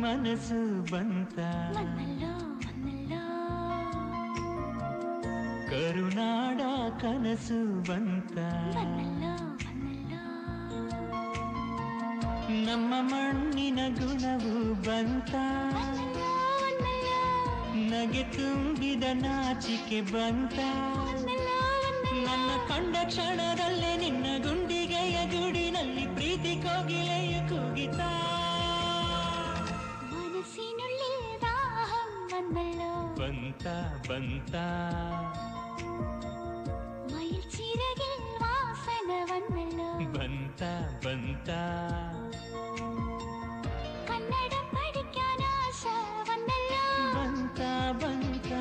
ಮನಸ್ಸು ಬಂತ ಕರುನಾಡ ಕನಸು ಬಂತ ನಮ್ಮ ಮಣ್ಣಿನ ಗುಣವು ಬಂತ ನಗೆ ತುಂಬಿದ ನಾಚಿಕೆ ಬಂತ ನನ್ನ ಕಂಡ ಕ್ಷಣದಲ್ಲೇ ನಿನ್ನ ಗುಂಡಿಗೆಯ ಗೂಡಿನಲ್ಲಿ ಪ್ರೀತಿ ಕೋಗಿಲೆಯ ಕೂಗಿತ ಮನಸ್ಸಿನುಳ್ಳಿದ ಬಂತ ಬಂತ മയിൽ ചിറകിൽ വാസന വന്നല്ലോ ಬಂತ ಬಂತ കന്നഡ പഠിക്കാൻ ആശ വന്നല്ലോ ಬಂತ ಬಂತ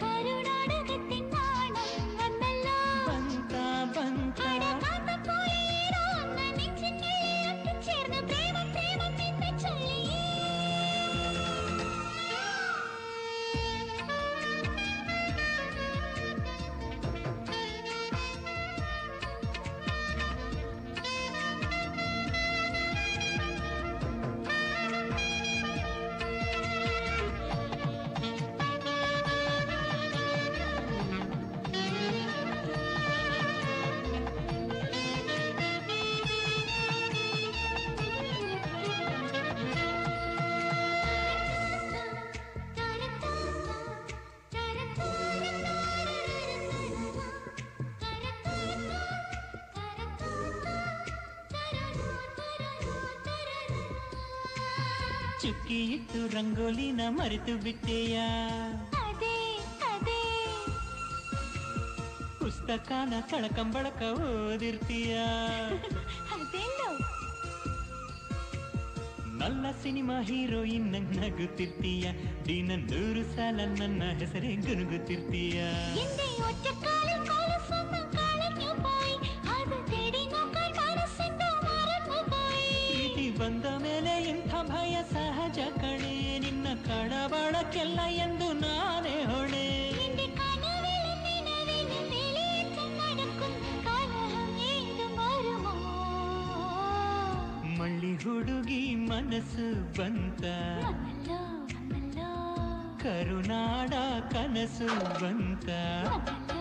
കരുനാടകത്തിൻ നാണം വന്നല്ലോ ಬಂತ ಬಂತ അടകാത്ത പോയിരോ നെഞ്ചിനുള്ളിൽ ചേർന്ന് പ്രേമം പ്രേമം എന്ന് ചൊല്ലി ಚುಕ್ಕಿ ಇಟ್ಟು ರಂಗೋಲಿನ ಮರೆತು ಬಿಟ್ಟೆಯ ಅದೇ ಅದೇ ಪುಸ್ತಕನ ಕಳಕಂಬಳಕ ಓದಿರ್ತೀಯ ಅದೇನೋ ನಲ್ಲ ಸಿನಿಮಾ ಹೀರೋಯಿನ್ ನಗುತ್ತಿರ್ತೀಯ ದಿನ 100 ಸಲ ನನ್ನ ಹೆಸರೇ ಗುನುಗುತ್ತಿರ್ತೀಯ എന്റെ ഒറ്റക്കാലിൽ കൊലുസൊന്നും കളഞ്ഞു പോയി അത് തേടി നോക്കാൻ മനസ്സെന്തോ മറന്നു പോയി ಪ್ರೀತಿ ಬಂದ ಮೇಲೆ ಇಂಥ ಭಯ ಸಹಜ ಕಣೆ ನಿನ್ನ ಕಳವಳಕ್ಕೆಲ್ಲ ಎಂದು ನಾನೇ ಹೊಣೆ എന്റെ കനവിലും നിലവിലും വെളിയേറ്റം നടക്കുന്ന കലഹം ഏതും വരുമോ ಮಳ್ಳಿ ಹುಡುಗಿ ಮನಸ್ಸು ಬಂತ വന്നല്ലോ വന്നല്ലോ ಕರುನಾಡ ಕನಸು ಬಂತ വന്നല്ലോ